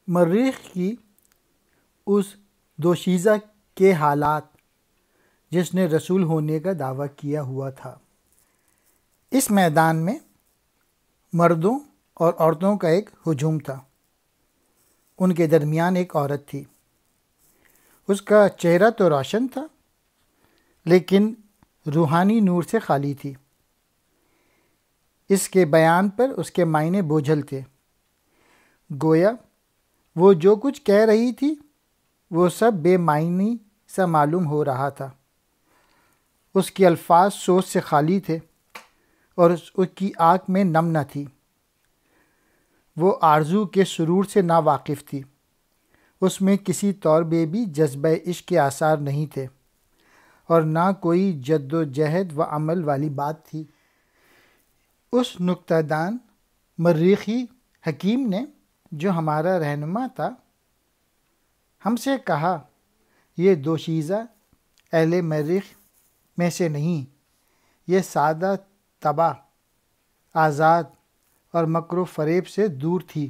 مریخ کی اس دوشیزہ کے حالات جس نے رسول ہونے کا دعویٰ کیا ہوا تھا۔ اس میدان میں مردوں اور عورتوں کا ایک ہجوم تھا۔ ان کے درمیان ایک عورت تھی۔ اس کا چہرہ تو روشن تھا لیکن روحانی نور سے خالی تھی۔ اس کے بیان پر اس کے معنی بوجھل تھے۔ گویا وہ جو کچھ کہہ رہی تھی وہ سب بے معنی سا معلوم ہو رہا تھا۔ اس کے الفاظ سوچ سے خالی تھے اور اس کی آنکھ میں نم نہ تھی۔ وہ آرزو کے سرور سے نا واقف تھی۔ اس میں کسی طور پہ بھی جذبہ عشق کے آثار نہیں تھے اور نہ کوئی جد و جہد و عمل والی بات تھی۔ اس نکتہ دان مریخی حکیم نے جو ہمارا رہنما تھا ہم سے کہا، یہ دوشیزہ اہل مریخ میں سے نہیں، یہ سادہ طبع، آزاد اور مکر و فریب سے دور تھی۔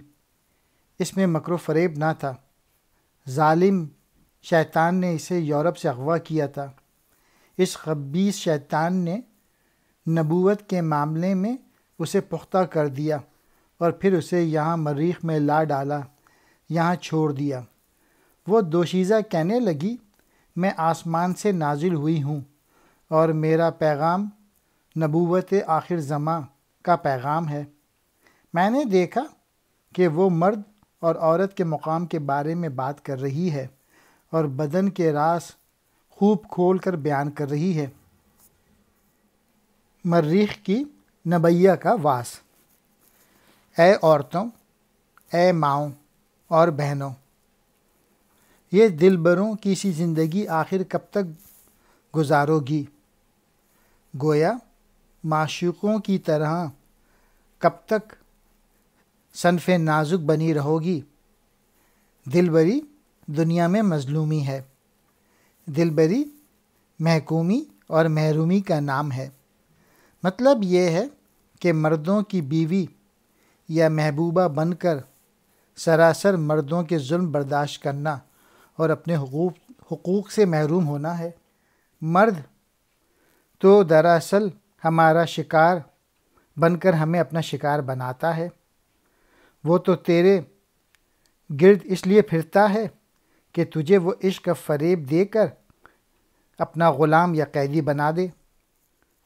اس میں مکر و فریب نہ تھا۔ ظالم شیطان نے اسے یورپ سے اغوا کیا تھا۔ اس خبیث شیطان نے نبوت کے معاملے میں اسے پختہ کر دیا اور پھر اسے یہاں مریخ میں لا ڈالا، یہاں چھوڑ دیا۔ وہ دوشیزہ کہنے لگی، میں آسمان سے نازل ہوئی ہوں اور میرا پیغام نبوت آخر زماں کا پیغام ہے۔ میں نے دیکھا کہ وہ مرد اور عورت کے مقام کے بارے میں بات کر رہی ہے اور بدن کے راز خوب کھول کر بیان کر رہی ہے۔ مریخ کی نبیہ کا واس۔ اے عورتوں، اے ماؤں اور بہنوں، یہ دلبروں کی سی زندگی آخر کب تک گزارو گی؟ گویا معشوقوں کی طرح کب تک صنف نازک بنی رہو گی؟ دلبری دنیا میں مظلومی ہے۔ دلبری محکومی اور محرومی کا نام ہے۔ مطلب یہ ہے کہ مردوں کی بیوی یا محبوبہ بن کر سراسر مردوں کے ظلم برداشت کرنا اور اپنے حقوق سے محروم ہونا ہے۔ مرد تو دراصل ہمارا شکار بن کر ہمیں اپنا شکار بناتا ہے۔ وہ تو تیرے گرد اس لیے پھرتا ہے کہ تجھے وہ عشق کا فریب دے کر اپنا غلام یا قیدی بنا دے۔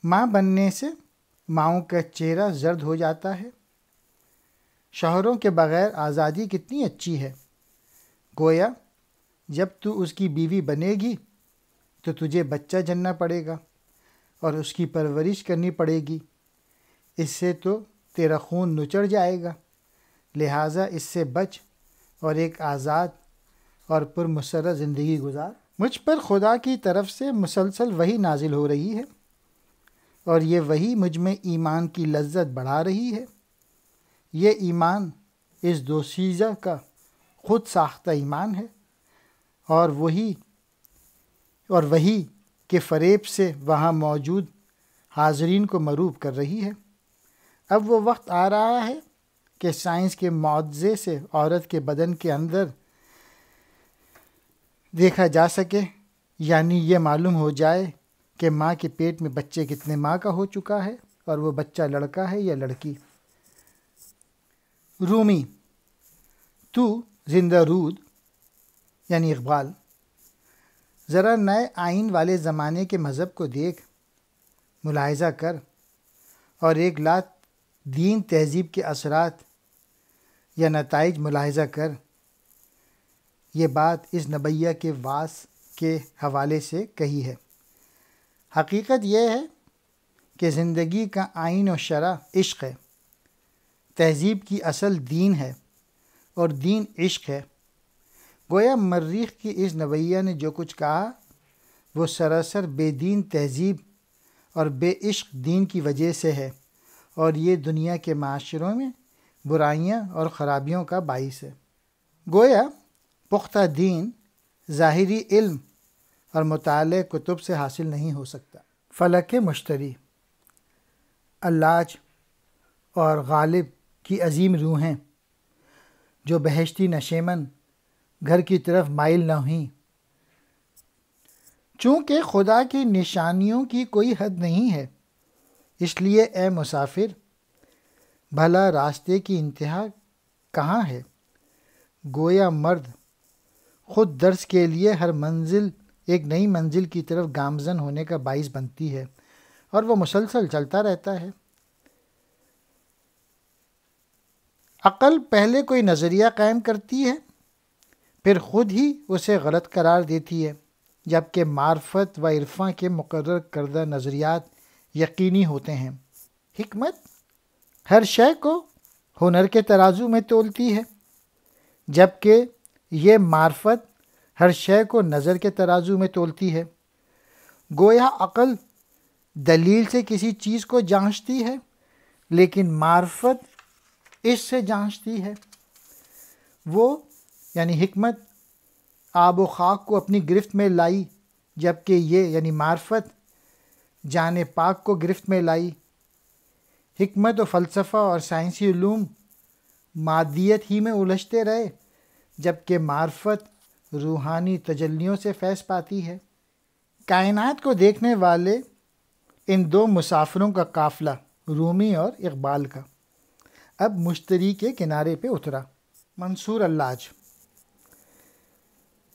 ماں بننے سے ماؤں کا چہرہ زرد ہو جاتا ہے۔ شوہروں کے بغیر آزادی کتنی اچھی ہے۔ گویا جب تو اس کی بیوی بنے گی تو تجھے بچہ جننا پڑے گا اور اس کی پرورش کرنی پڑے گی۔ اس سے تو تیرا خون نچڑ جائے گا، لہٰذا اس سے بچ اور ایک آزاد اور پرمسرت زندگی گزار۔ مجھ پر خدا کی طرف سے مسلسل وحی نازل ہو رہی ہے اور یہ وحی مجھ میں ایمان کی لذت بڑھا رہی ہے۔ یہ ایمان اس دوشیزہ کا خود ساختہ ایمان ہے اور وحی کے فریب سے وہاں موجود حاضرین کو مروب کر رہی ہے۔ اب وہ وقت آ رہا ہے کہ سائنس کے معجزے سے عورت کے بدن کے اندر دیکھا جا سکے، یعنی یہ معلوم ہو جائے کہ ماں کے پیٹ میں بچے کتنے ماہ کا ہو چکا ہے اور وہ بچہ لڑکا ہے یا لڑکی۔ رومی، تو زندہ رود یعنی اقبال، ذرا نئے آئین والے زمانے کے مذہب کو دیکھ، ملاحظہ کر اور ایک لا دین تہذیب کے اثرات یا نتائج ملاحظہ کر۔ یہ بات اس نبیہ کے واس کے حوالے سے کہی ہے۔ حقیقت یہ ہے کہ زندگی کا آئین و شرع عشق ہے۔ تہذیب کی اصل دین ہے اور دین عشق ہے۔ گویا مریخ کی اس نبیہ نے جو کچھ کہا وہ سراسر بے دین تہذیب اور بے عشق دین کی وجہ سے ہے اور یہ دنیا کے معاشروں میں برائیاں اور خرابیوں کا باعث ہے۔ گویا پختہ دین ظاہری علم اور مطالعہ کتب سے حاصل نہیں ہو سکتا۔ فلک مشتری، اللاج اور غالب کی عظیم روحیں جو بہشتی نشیمن گھر کی طرف مائل نہ ہوئیں۔ چونکہ خدا کی نشانیوں کی کوئی حد نہیں ہے، اس لیے اے مسافر، بھلا راستے کی انتہا کہاں ہے؟ گویا مرد خود درس کے لیے ہر منزل ایک نئی منزل کی طرف گامزن ہونے کا باعث بنتی ہے، اور وہ مسلسل چلتا رہتا ہے۔ عقل پہلے کوئی نظریہ قائم کرتی ہے، پھر خود ہی اسے غلط قرار دیتی ہے، جبکہ معرفت و عرفاں کے مقرر کردہ نظریات یقینی ہوتے ہیں۔ حکمت ہر شے کو ہنر کے ترازو میں تولتی ہے، جبکہ یہ معرفت ہر شے کو نظر کے ترازو میں تولتی ہے۔ گویا عقل دلیل سے کسی چیز کو جانچتی ہے، لیکن معرفت اس سے جانچتی ہے۔ وہ یعنی حکمت آب و خاک کو اپنی گرفت میں لائی، جبکہ یہ یعنی معرفت جان پاک کو گرفت میں لائی۔ حکمت و فلسفہ اور سائنسی علوم مادیت ہی میں الجھتے رہے، جبکہ معرفت روحانی تجلیوں سے فیض پاتی ہے۔ کائنات کو دیکھنے والے ان دو مسافروں کا قافلہ رومی اور اقبال کا اب مشتری کے کنارے پہ اترا۔ منصور اللاج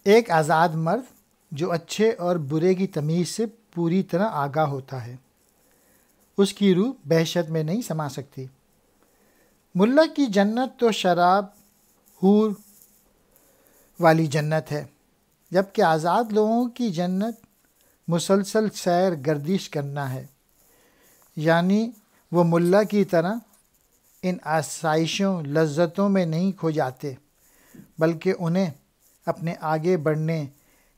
ایک آزاد مرد جو اچھے اور برے کی تمیز سے پوری طرح آگاہ ہوتا ہے، اس کی روح بحشت میں نہیں سما سکتی۔ ملا کی جنت تو شراب حور والی جنت ہے، جبکہ آزاد لوگوں کی جنت مسلسل سیر گردش کرنا ہے، یعنی وہ ملا کی طرح ان آسائشوں لذتوں میں نہیں کھو جاتے، بلکہ انہیں اپنے آگے بڑھنے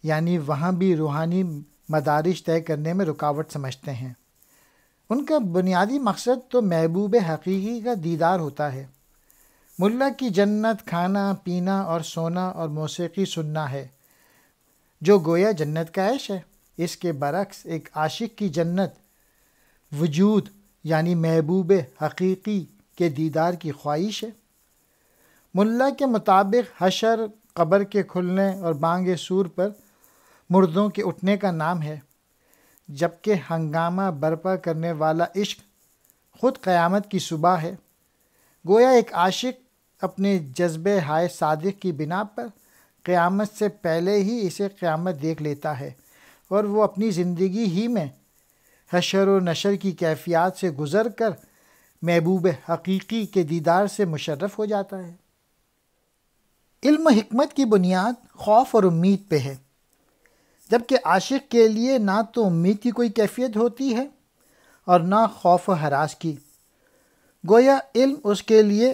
یعنی وہاں بھی روحانی مدارج طے کرنے میں رکاوٹ سمجھتے ہیں۔ ان کا بنیادی مقصد تو محبوب حقیقی کا دیدار ہوتا ہے۔ ملا کی جنت کھانا پینا اور سونا اور موسیقی سننا ہے، جو گویا جنت کا عیش ہے۔ اس کے برعکس ایک عاشق کی جنت وجود یعنی محبوب حقیقی کے دیدار کی خواہش ہے۔ ملا کے مطابق حشر قبر کے کھلنے اور بانگ صور پر مردوں کے اٹھنے کا نام ہے، جبکہ ہنگامہ برپا کرنے والا عشق خود قیامت کی صبح ہے۔ گویا ایک عاشق اپنے جذبہ ہائے صادق کی بنا پر قیامت سے پہلے ہی اسے قیامت دیکھ لیتا ہے، اور وہ اپنی زندگی ہی میں حشر و نشر کی کیفیات سے گزر کر محبوب حقیقی کے دیدار سے مشرف ہو جاتا ہے۔ علم و حکمت کی بنیاد خوف اور امید پہ ہے، جبکہ عاشق کے لیے نہ تو امید کی کوئی کیفیت ہوتی ہے اور نہ خوف و ہراس کی۔ گویا علم اس کے لیے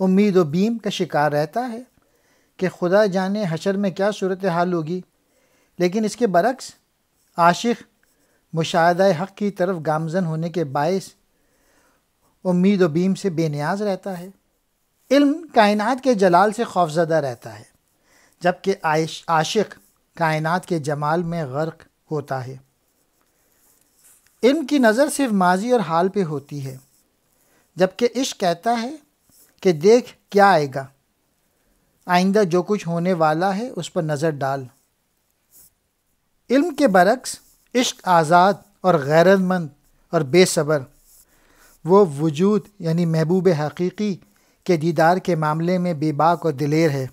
امید و بیم کا شکار رہتا ہے کہ خدا جانے حشر میں کیا صورتحال ہوگی، لیکن اس کے برعکس عاشق مشاہدہ حق کی طرف گامزن ہونے کے باعث امید و بیم سے بے نیاز رہتا ہے۔ علم کائنات کے جلال سے خوفزدہ رہتا ہے، جبکہ عاشق کائنات کے جمال میں غرق ہوتا ہے۔ علم کی نظر صرف ماضی اور حال پہ ہوتی ہے، جبکہ عشق کہتا ہے کہ دیکھ کیا آئے گا، آئندہ جو کچھ ہونے والا ہے اس پر نظر ڈال۔ علم کے برعکس عشق آزاد اور غیرت مند اور بے صبر، وہ وجود یعنی محبوب حقیقی کے دیدار کے معاملے میں بے باک اور دلیر ہے۔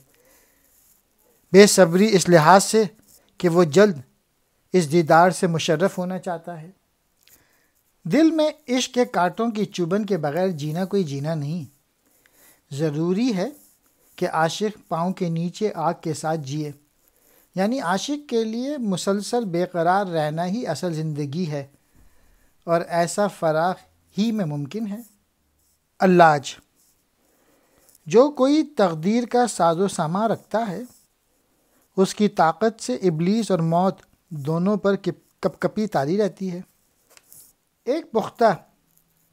بے صبری اس لحاظ سے کہ وہ جلد اس دیدار سے مشرف ہونا چاہتا ہے۔ دل میں عشق کے کانٹوں کی چبھن کے بغیر جینا کوئی جینا نہیں۔ ضروری ہے کہ عاشق پاؤں کے نیچے آگ کے ساتھ جیے، یعنی عاشق کے لیے مسلسل بے قرار رہنا ہی اصل زندگی ہے، اور ایسا فراغ ہی میں ممکن ہے۔ اللاج جو کوئی تقدیر کا ساز و سامان رکھتا ہے، اس کی طاقت سے ابلیس اور موت دونوں پر کپ کپی تاری رہتی ہے۔ ایک پختہ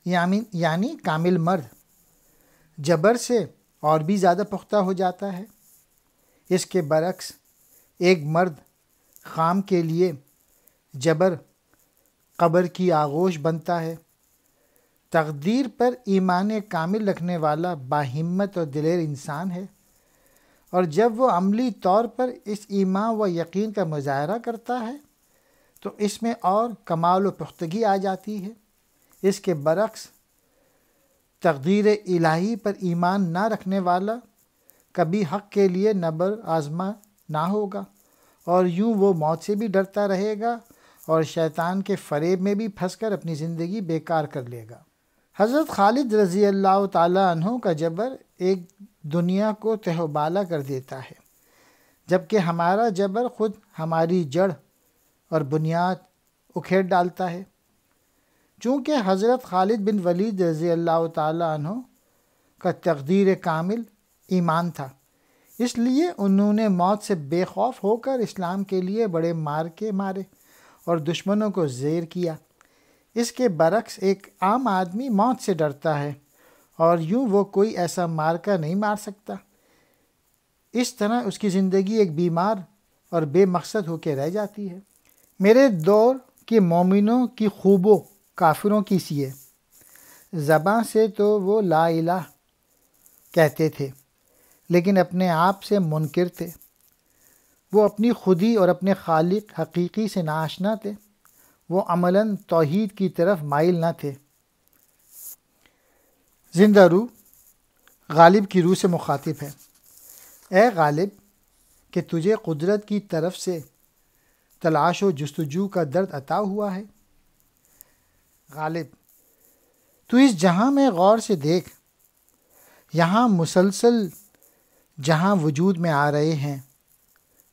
یعنی کامل مرد جبر سے اور بھی زیادہ پختہ ہو جاتا ہے۔ اس کے برعکس ایک مرد خام کے لیے جبر قبر کی آغوش بنتا ہے۔ تقدیر پر ایمان کامل رکھنے والا باہمت اور دلیر انسان ہے، اور جب وہ عملی طور پر اس ایمان و یقین کا مظاہرہ کرتا ہے تو اس میں اور کمال و پختگی آ جاتی ہے۔ اس کے برعکس تقدیر الہی پر ایمان نہ رکھنے والا کبھی حق کے لیے نبر آزما نہ ہوگا، اور یوں وہ موت سے بھی ڈرتا رہے گا اور شیطان کے فریب میں بھی پھنس کر اپنی زندگی بیکار کر لے گا۔ حضرت خالد رضی اللہ تعالیٰ عنہ کا جبر ایک دنیا کو تہ و بالا کر دیتا ہے، جبکہ ہمارا جبر خود ہماری جڑ اور بنیاد اکھیڑ ڈالتا ہے۔ چونکہ حضرت خالد بن ولید رضی اللہ تعالیٰ عنہ کا تقدیر کامل ایمان تھا، اس لیے انہوں نے موت سے بے خوف ہو کر اسلام کے لیے بڑے مارکے مارے اور دشمنوں کو زیر کیا۔ اس کے برعکس ایک عام آدمی موت سے ڈرتا ہے اور یوں وہ کوئی ایسا مارکا نہیں مار سکتا۔ اس طرح اس کی زندگی ایک بیمار اور بے مقصد ہو کے رہ جاتی ہے۔ میرے دور کے مومنوں کی خوبو کافروں کی سی ہے۔ زباں سے تو وہ لا الہ کہتے تھے، لیکن اپنے آپ سے منکر تھے۔ وہ اپنی خودی اور اپنے خالق حقیقی سے ناآشنا تھے۔ وہ عملاً توحید کی طرف مائل نہ تھے۔ زندہ روح غالب کی روح سے مخاطب ہے: اے غالب، کہ تجھے قدرت کی طرف سے تلاش و جستجو کا درد عطا ہوا ہے۔ غالب: تو اس جہاں میں غور سے دیکھ، یہاں مسلسل جہاں وجود میں آ رہے ہیں،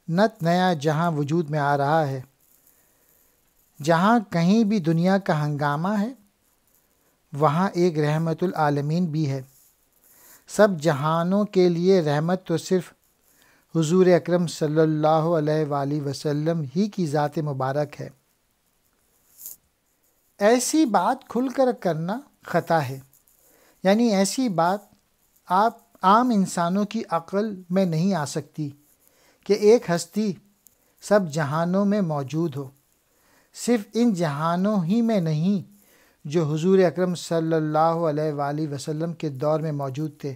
نت نیا جہاں وجود میں آ رہا ہے۔ جہاں کہیں بھی دنیا کا ہنگامہ ہے، وہاں ایک رحمت العالمین بھی ہے۔ سب جہانوں کے لیے رحمت تو صرف حضور اکرم صلی اللہ علیہ وآلہ وسلم ہی کی ذات مبارک ہے۔ ایسی بات کھل کر کرنا خطا ہے، یعنی ایسی بات آپ عام انسانوں کی عقل میں نہیں آ سکتی کہ ایک ہستی سب جہانوں میں موجود ہو، صرف ان جہانوں ہی میں نہیں جو حضور اکرم صلی اللہ علیہ وآلہ وسلم کے دور میں موجود تھے،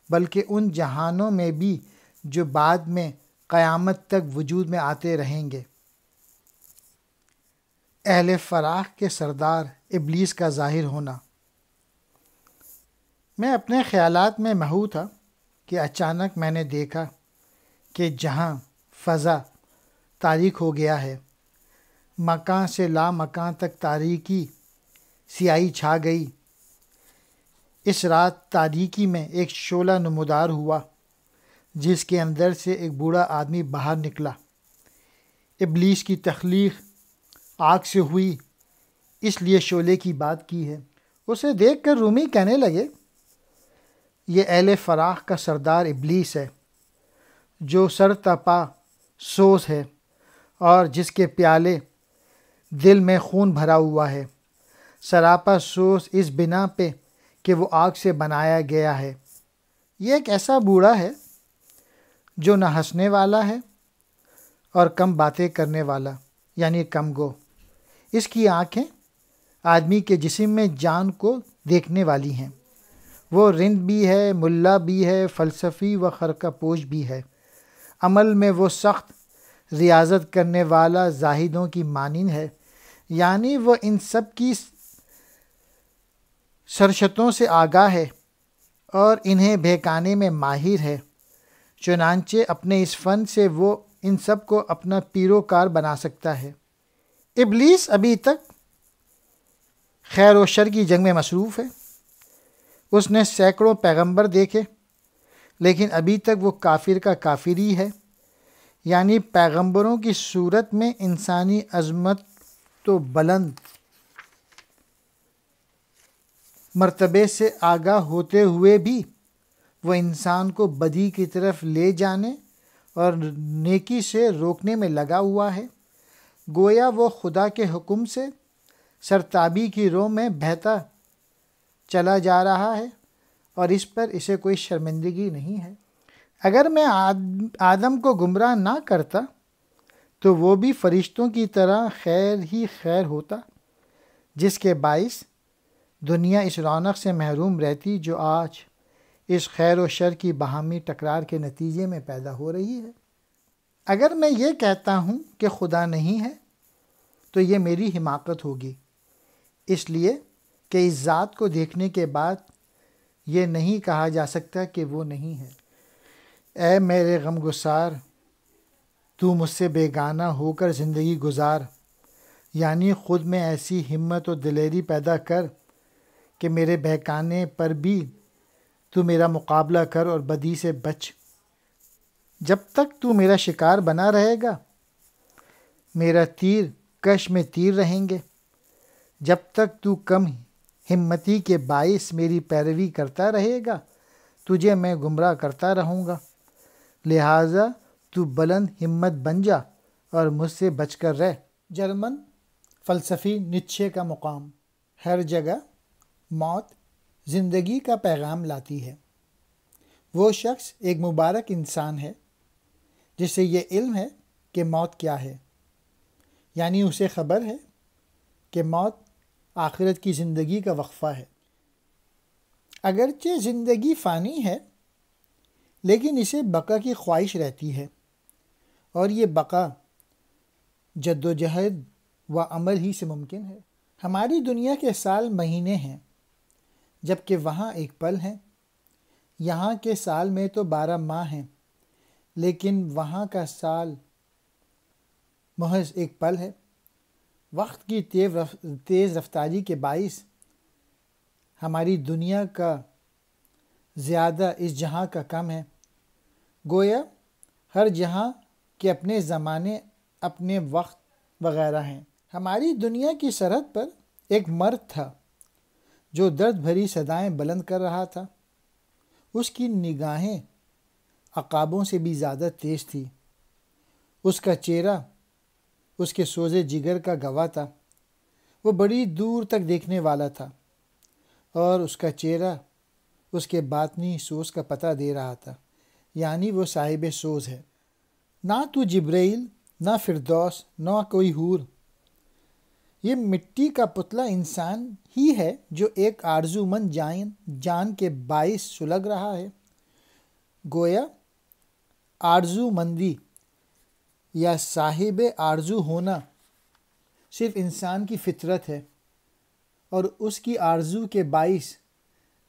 بلکہ ان جہانوں میں بھی جو بعد میں قیامت تک وجود میں آتے رہیں گے۔ اہل فراق کے سردار ابلیس کا ظاہر ہونا۔ میں اپنے خیالات میں محو تھا کہ اچانک میں نے دیکھا کہ جہاں فضا تاریک ہو گیا ہے، مکان سے لا مکان تک تاریکی سیاہی چھا گئی۔ اس رات تاریکی میں ایک شعلہ نمودار ہوا جس کے اندر سے ایک بوڑھا آدمی باہر نکلا۔ ابلیس کی تخلیق آگ سے ہوئی، اس لیے شعلے کی بات کی ہے۔ اسے دیکھ کر رومی کہنے لگے، یہ اہل فراق کا سردار ابلیس ہے، جو سر تپا سوز ہے اور جس کے پیالے دل میں خون بھرا ہوا ہے، سراپا سوز اس بنا پہ کہ وہ آگ سے بنایا گیا ہے۔ یہ ایک ایسا بوڑھا ہے جو نہ ہنسنے والا ہے اور کم باتیں کرنے والا، یعنی کم گو۔ اس کی آنکھیں آدمی کے جسم میں جان کو دیکھنے والی ہیں۔ وہ رند بھی ہے، ملا بھی ہے، فلسفی و خرقہ پوش بھی ہے۔ عمل میں وہ سخت ریاضت کرنے والا زاہدوں کی مانند ہے، یعنی وہ ان سب کی سرشتوں سے آگاہ ہے اور انہیں بہکانے میں ماہر ہے۔ چنانچہ اپنے اس فن سے وہ ان سب کو اپنا پیروکار بنا سکتا ہے۔ ابلیس ابھی تک خیر و شر کی جنگ میں مصروف ہے۔ اس نے سینکڑوں پیغمبر دیکھے، لیکن ابھی تک وہ کافر کا کافر ہی ہے، یعنی پیغمبروں کی صورت میں انسانی عظمت تو بلند مرتبے سے آگاہ ہوتے ہوئے بھی وہ انسان کو بدی کی طرف لے جانے اور نیکی سے روکنے میں لگا ہوا ہے۔ گویا وہ خدا کے حکم سے سرتابی کی رو میں بہتا چلا جا رہا ہے اور اس پر اسے کوئی شرمندگی نہیں ہے۔ اگر میں آدم کو گمراہ نہ کرتا تو وہ بھی فرشتوں کی طرح خیر ہی خیر ہوتا، جس کے باعث دنیا اس رونق سے محروم رہتی جو آج اس خیر و شر کی باہمی ٹکرار کے نتیجے میں پیدا ہو رہی ہے۔ اگر میں یہ کہتا ہوں کہ خدا نہیں ہے تو یہ میری حماقت ہوگی، اس لیے کہ اس ذات کو دیکھنے کے بعد یہ نہیں کہا جا سکتا کہ وہ نہیں ہے۔ اے میرے غم گسار، تو مجھ سے بیگانہ ہو کر زندگی گزار، یعنی خود میں ایسی ہمت و دلیری پیدا کر کہ میرے بہکانے پر بھی تو میرا مقابلہ کر اور بدی سے بچ۔ جب تک تو میرا شکار بنا رہے گا، میرا تیر کش میں تیر رہیں گے۔ جب تک تو کم ہمتی کے باعث میری پیروی کرتا رہے گا، تجھے میں گمراہ کرتا رہوں گا۔ لہٰذا تو بلند ہمت بن جا اور مجھ سے بچ کر رہ۔ جرمن فلسفی نیچے کا مقام۔ ہر جگہ موت زندگی کا پیغام لاتی ہے۔ وہ شخص ایک مبارک انسان ہے جسے یہ علم ہے کہ موت کیا ہے، یعنی اسے خبر ہے کہ موت آخرت کی زندگی کا وقفہ ہے۔ اگرچہ زندگی فانی ہے لیکن اسے بقا کی خواہش رہتی ہے، اور یہ بقا جد و جہد و عمل ہی سے ممکن ہے۔ ہماری دنیا کے سال مہینے ہیں جبکہ وہاں ایک پل ہے۔ یہاں کے سال میں تو 12 ماہ ہیں لیکن وہاں کا سال محض ایک پل ہے۔ وقت کی تیز رفتاری کے باعث ہماری دنیا کا زیادہ اس جہاں کا کم ہے۔ گویا ہر جہاں کے اپنے زمانے، اپنے وقت وغیرہ ہیں۔ ہماری دنیا کی سرحد پر ایک مرد تھا جو درد بھری صدائیں بلند کر رہا تھا۔ اس کی نگاہیں عقابوں سے بھی زیادہ تیز تھی۔ اس کا چہرہ اس کے سوزے جگر کا گواہ تھا۔ وہ بڑی دور تک دیکھنے والا تھا اور اس کا چہرہ اس کے باطنی سوز کا پتہ دے رہا تھا، یعنی وہ صاحب سوز ہے۔ نہ تو جبرائیل، نہ فردوس، نہ کوئی حور۔ یہ مٹی کا پتلا انسان ہی ہے جو ایک آرزومند جان کے باعث سلگ رہا ہے۔ گویا آرزومندی یا صاحب آرزو ہونا صرف انسان کی فطرت ہے، اور اس کی آرزو کے باعث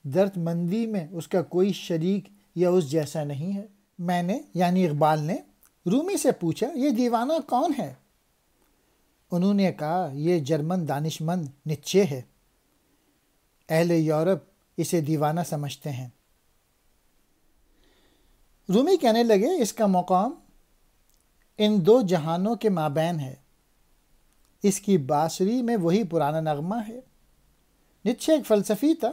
درد مندی میں اس کا کوئی شریک یا اس جیسا نہیں ہے۔ میں نے یعنی اقبال نے رومی سے پوچھا، یہ دیوانہ کون ہے؟ انہوں نے کہا، یہ جرمن دانشمند نیچے ہے۔ اہل یورپ اسے دیوانہ سمجھتے ہیں۔ رومی کہنے لگے، اس کا مقام ان دو جہانوں کے مابین ہے۔ اس کی بانسری میں وہی پرانا نغمہ ہے۔ نیچے ایک فلسفی تھا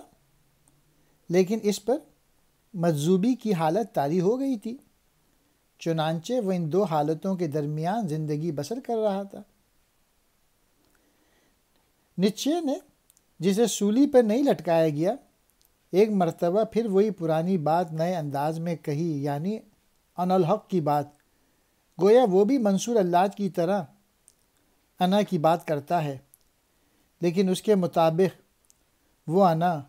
لیکن اس پر مجذوبی کی حالت طاری ہو گئی تھی، چنانچہ وہ ان دو حالتوں کے درمیان زندگی بسر کر رہا تھا۔ نیچے نے، جسے سولی پر نہیں لٹکایا گیا، ایک مرتبہ پھر وہی پرانی بات نئے انداز میں کہی، یعنی ان الحق کی بات۔ گویا وہ بھی منصور اللہ کی طرح انا کی بات کرتا ہے، لیکن اس کے مطابق وہ انا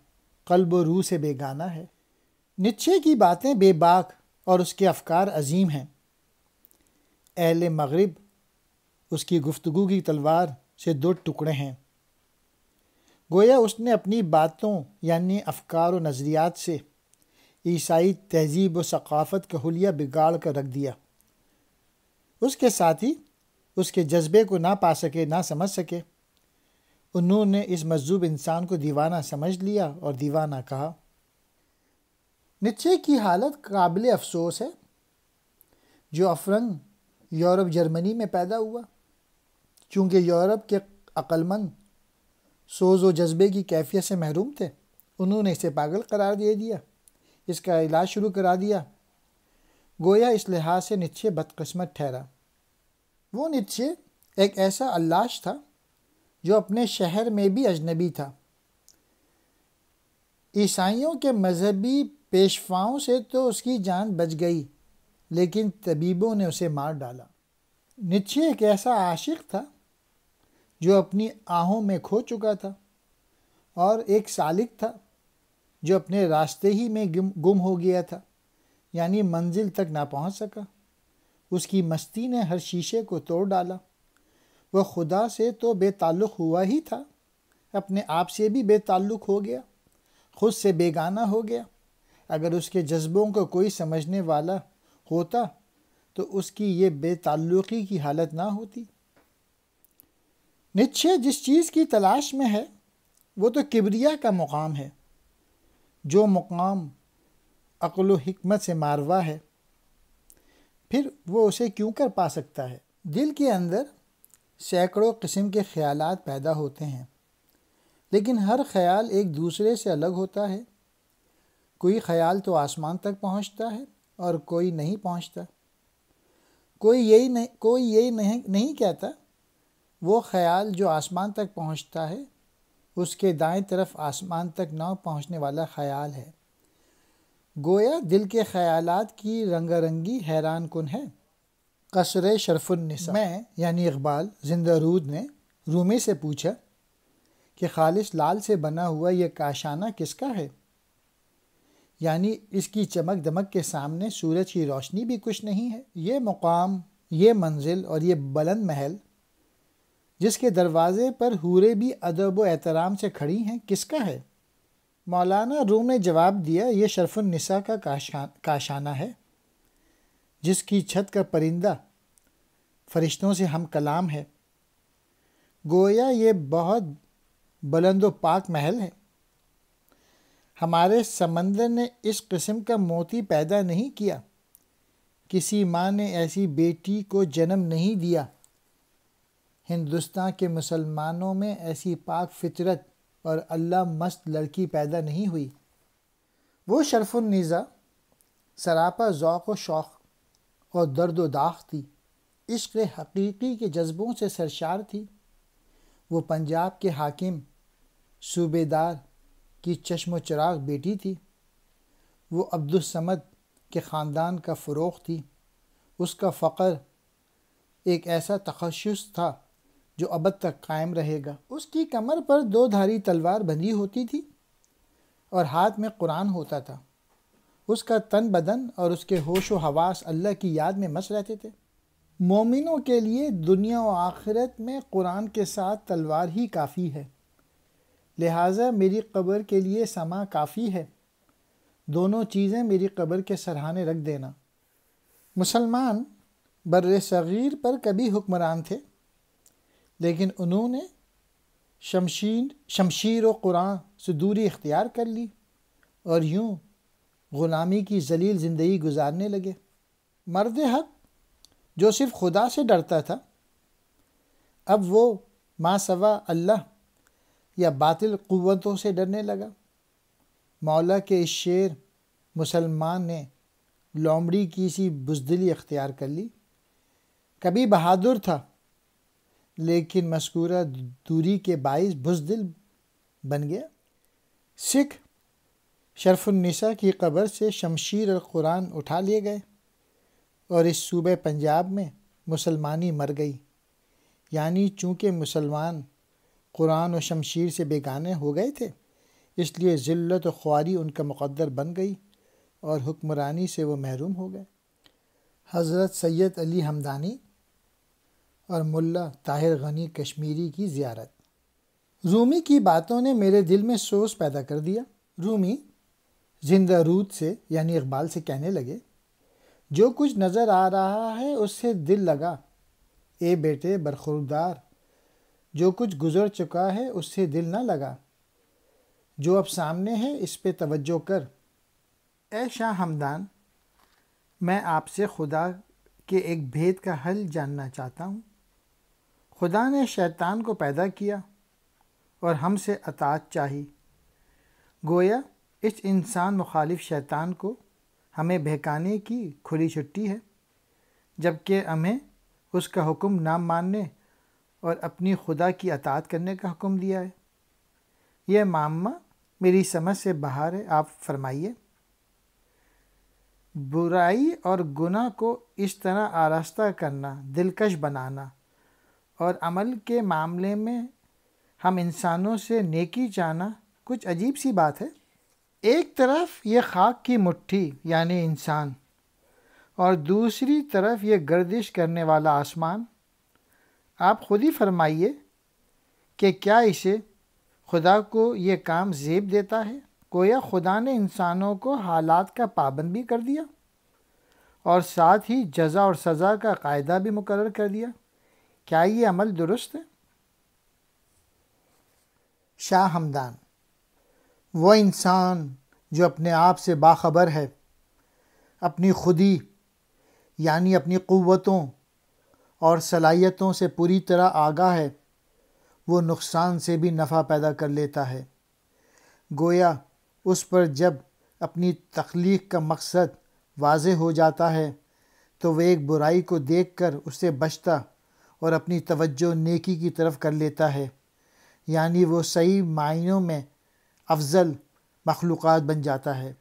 قلب و روح سے بیگانہ ہے۔ نیچے کی باتیں بے باک اور اس کے افکار عظیم ہیں۔ اہل مغرب اس کی گفتگو کی تلوار سے دو ٹکڑے ہیں۔ گویا اس نے اپنی باتوں یعنی افکار و نظریات سے عیسائی تہذیب و ثقافت کا حلیہ بگاڑ کر رکھ دیا۔ اس کے ساتھی اس کے جذبے کو نہ پا سکے، نہ سمجھ سکے۔ انہوں نے اس مجذوب انسان کو دیوانہ سمجھ لیا اور دیوانہ کہا۔ نیچے کی حالت قابل افسوس ہے جو افرنگ یورپ جرمنی میں پیدا ہوا، چونکہ یورپ کے عقلمند سوز و جذبے کی کیفیت سے محروم تھے۔ انہوں نے اسے پاگل قرار دے دیا، اس کا علاج شروع کرا دیا۔ گویا اس لحاظ سے نیچے بدقسمت ٹھہرا۔ وہ نیچے ایک ایسا علاش تھا جو اپنے شہر میں بھی اجنبی تھا۔ عیسائیوں کے مذہبی پیشواؤں سے تو اس کی جان بچ گئی، لیکن طبیبوں نے اسے مار ڈالا۔ نیچے ایک ایسا عاشق تھا جو اپنی آہوں میں کھو چکا تھا اور ایک سالک تھا جو اپنے راستے ہی میں گم ہو گیا تھا، یعنی منزل تک نہ پہنچ سکا۔ اس کی مستی نے ہر شیشے کو توڑ ڈالا۔ وہ خدا سے تو بے تعلق ہوا ہی تھا، اپنے آپ سے بھی بے تعلق ہو گیا، خود سے بیگانہ ہو گیا۔ اگر اس کے جذبوں کو کوئی سمجھنے والا ہوتا تو اس کی یہ بے تعلقی کی حالت نہ ہوتی۔ نیچے جس چیز کی تلاش میں ہے وہ تو کبریا کا مقام ہے، جو مقام عقل و حکمت سے ماروا ہے، پھر وہ اسے کیوں کر پا سکتا ہے؟ دل کے اندر سینکڑوں قسم کے خیالات پیدا ہوتے ہیں، لیکن ہر خیال ایک دوسرے سے الگ ہوتا ہے۔ کوئی خیال تو آسمان تک پہنچتا ہے اور کوئی نہیں پہنچتا۔ کوئی یہی نہیں کہتا وہ خیال جو آسمان تک پہنچتا ہے اس کے دائیں طرف آسمان تک نہ پہنچنے والا خیال ہے۔ گویا دل کے خیالات کی رنگا رنگی حیران کن ہے۔ قصر شرف النساء میں یعنی اقبال زندہ رود نے رومی سے پوچھا کہ خالص لال سے بنا ہوا یہ کاشانہ کس کا ہے؟ یعنی اس کی چمک دمک کے سامنے سورج کی روشنی بھی کچھ نہیں ہے۔ یہ مقام، یہ منزل اور یہ بلند محل جس کے دروازے پر حوریں بھی ادب و احترام سے کھڑی ہیں، کس کا ہے؟ مولانا روم نے جواب دیا، یہ شرف النساء کا کاشانہ ہے، جس کی چھت کا پرندہ فرشتوں سے ہم کلام ہے۔ گویا یہ بہت بلند و پاک محل ہے۔ ہمارے سمندر نے اس قسم کا موتی پیدا نہیں کیا، کسی ماں نے ایسی بیٹی کو جنم نہیں دیا، ہندوستان کے مسلمانوں میں ایسی پاک فطرت اور اللہ مست لڑکی پیدا نہیں ہوئی۔ وہ شرف النساء سراپا ذوق و شوق اور درد و داغ تھی، عشق حقیقی کے جذبوں سے سرشار تھی۔ وہ پنجاب کے حاکم صوبے دار کی چشم و چراغ بیٹی تھی۔ وہ عبدالصمد کے خاندان کا فروغ تھی۔ اس کا فقر ایک ایسا تخصص تھا جو ابد تک قائم رہے گا۔ اس کی کمر پر 2 دھاری تلوار بندھی ہوتی تھی اور ہاتھ میں قرآن ہوتا تھا۔ اس کا تن بدن اور اس کے ہوش و حواس اللہ کی یاد میں مست رہتے تھے۔ مومنوں کے لیے دنیا و آخرت میں قرآن کے ساتھ تلوار ہی کافی ہے، لہٰذا میری قبر کے لیے سما کافی ہے۔ دونوں چیزیں میری قبر کے سرہانے رکھ دینا۔ مسلمان بر صغیر پر کبھی حکمران تھے، لیکن انہوں نے شمشیر و قرآن سے دوری اختیار کر لی اور یوں غلامی کی ذلیل زندگی گزارنے لگے۔ مرد حق جو صرف خدا سے ڈرتا تھا، اب وہ ما سوا اللہ یا باطل قوتوں سے ڈرنے لگا۔ مولا کے اس شعر مسلمان نے لومڑی کی سی بزدلی اختیار کر لی۔ کبھی بہادر تھا، لیکن مذکورہ دوری کے باعث بزدل بن گیا۔ سکھ شرف النساء کی قبر سے شمشیر اور قرآن اٹھا لیے گئے اور اس صوبہ پنجاب میں مسلمانی مر گئی، یعنی چونکہ مسلمان قرآن و شمشیر سے بیگانے ہو گئے تھے، اس لیے ذلت و خواری ان کا مقدر بن گئی اور حکمرانی سے وہ محروم ہو گئے۔ حضرت سید علی ہمدانی اور ملا طاہر غنی کشمیری کی زیارت۔ رومی کی باتوں نے میرے دل میں سوز پیدا کر دیا۔ رومی زندہ رود سے یعنی اقبال سے کہنے لگے، جو کچھ نظر آ رہا ہے اس سے دل لگا، اے بیٹے برخوردار، جو کچھ گزر چکا ہے اس سے دل نہ لگا، جو اب سامنے ہے اس پہ توجہ کر۔ اے شاہ ہمدان، میں آپ سے خدا کے ایک بھید کا حل جاننا چاہتا ہوں۔ خدا نے شیطان کو پیدا کیا اور ہم سے اطاعت چاہی۔ گویا اس انسان مخالف شیطان کو ہمیں بہکانے کی کھلی چھٹی ہے، جبکہ ہمیں اس کا حکم نہ ماننے اور اپنی خدا کی اطاعت کرنے کا حکم دیا ہے۔ یہ معمہ میری سمجھ سے باہر ہے، آپ فرمائیے۔ برائی اور گناہ کو اس طرح آراستہ کرنا، دلکش بنانا اور عمل کے معاملے میں ہم انسانوں سے نیکی چاہنا کچھ عجیب سی بات ہے۔ ایک طرف یہ خاک کی مٹھی یعنی انسان اور دوسری طرف یہ گردش کرنے والا آسمان۔ آپ خود ہی فرمائیے کہ کیا اسے خدا کو یہ کام زیب دیتا ہے؟ گویا خدا نے انسانوں کو حالات کا پابند بھی کر دیا اور ساتھ ہی جزا اور سزا کا قاعدہ بھی مقرر کر دیا۔ کیا یہ عمل درست ہے؟ شاہ ہمدان: وہ انسان جو اپنے آپ سے باخبر ہے، اپنی خودی یعنی اپنی قوتوں اور صلاحیتوں سے پوری طرح آگاہ ہے، وہ نقصان سے بھی نفع پیدا کر لیتا ہے۔ گویا اس پر جب اپنی تخلیق کا مقصد واضح ہو جاتا ہے تو وہ ایک برائی کو دیکھ کر اس سے بچتا اور اپنی توجہ نیکی کی طرف کر لیتا ہے، یعنی وہ صحیح معنوں میں افضل مخلوقات بن جاتا ہے۔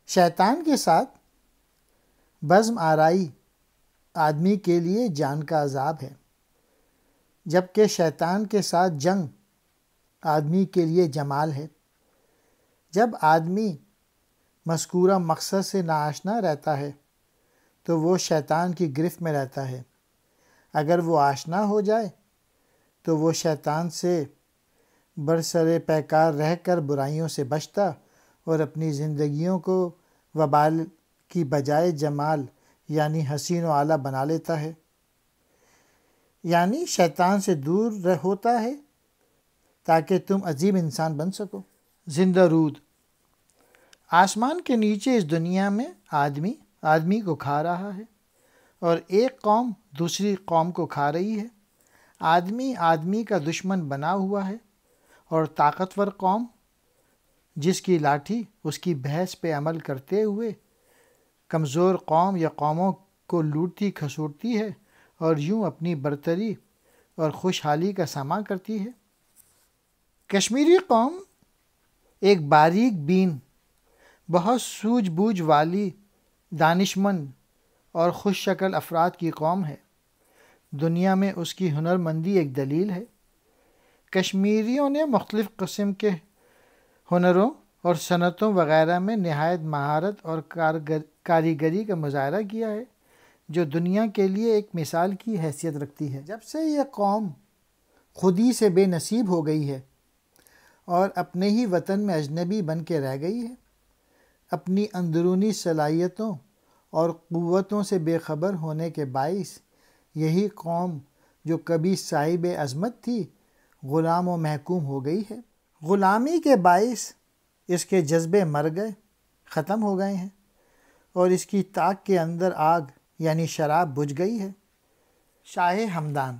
شیطان کے ساتھ بزم آرائی آدمی کے لیے جان کا عذاب ہے، جبکہ شیطان کے ساتھ جنگ آدمی کے لیے جمال ہے۔ جب آدمی مذکورہ مقصد سے ناآشنا رہتا ہے تو وہ شیطان کی گرفت میں رہتا ہے۔ اگر وہ آشنا ہو جائے تو وہ شیطان سے برسر پیکار رہ کر برائیوں سے بچتا اور اپنی زندگیوں کو وبال کی بجائے جمال یعنی حسین و اعلیٰ بنا لیتا ہے، یعنی شیطان سے دور ہوتا ہے تاکہ تم عظیم انسان بن سکو۔ زندہ رود: آسمان کے نیچے اس دنیا میں آدمی کو کھا رہا ہے اور ایک قوم دوسری قوم کو کھا رہی ہے۔ آدمی کا دشمن بنا ہوا ہے اور طاقتور قوم جس کی لاٹھی اس کی بحث پہ عمل کرتے ہوئے کمزور قوم یا قوموں کو لوٹتی کھسوٹتی ہے اور یوں اپنی برتری اور خوشحالی کا ساماں کرتی ہے۔ کشمیری قوم ایک باریک بین، بہت سوجھ بوجھ والی، دانشمند اور خوش شکل افراد کی قوم ہے۔ دنیا میں اس کی ہنرمندی ایک دلیل ہے۔ کشمیریوں نے مختلف قسم کے ہنروں اور صنعتوں وغیرہ میں نہایت مہارت اور کاریگری کا مظاہرہ کیا ہے، جو دنیا کے لیے ایک مثال کی حیثیت رکھتی ہے۔ جب سے یہ قوم خودی سے بے نصیب ہو گئی ہے اور اپنے ہی وطن میں اجنبی بن کے رہ گئی ہے، اپنی اندرونی صلاحیتوں اور قوتوں سے بے خبر ہونے کے باعث یہی قوم جو کبھی صاحب عظمت تھی غلام و محکوم ہو گئی ہے۔ غلامی کے باعث اس کے جذبے مر گئے، ختم ہو گئے ہیں اور اس کی طاق کے اندر آگ یعنی شراب بجھ گئی ہے۔ شاہ ہمدان: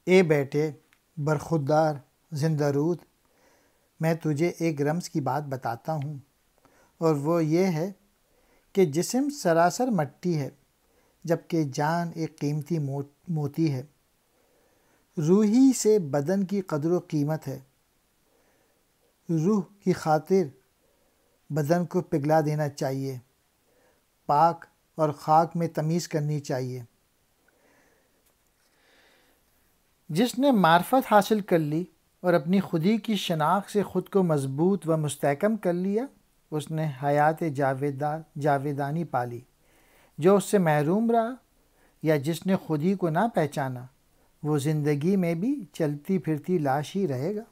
اے بیٹے برخودار زندہ رود، میں تجھے ایک رمز کی بات بتاتا ہوں، اور وہ یہ ہے کہ جسم سراسر مٹی ہے جبکہ جان ایک قیمتی موتی ہے۔ روحی سے بدن کی قدر و قیمت ہے۔ روح کی خاطر بدن کو پگھلا دینا چاہیے، پاک اور خاک میں تمیز کرنی چاہیے۔ جس نے معرفت حاصل کر لی اور اپنی خودی کی شناخت سے خود کو مضبوط و مستحکم کر لیا، اس نے حیات جاویدانی پالی۔ جو اس سے محروم رہا یا جس نے خودی کو نہ پہچانا، وہ زندگی میں بھی چلتی پھرتی لاش ہی رہے گا۔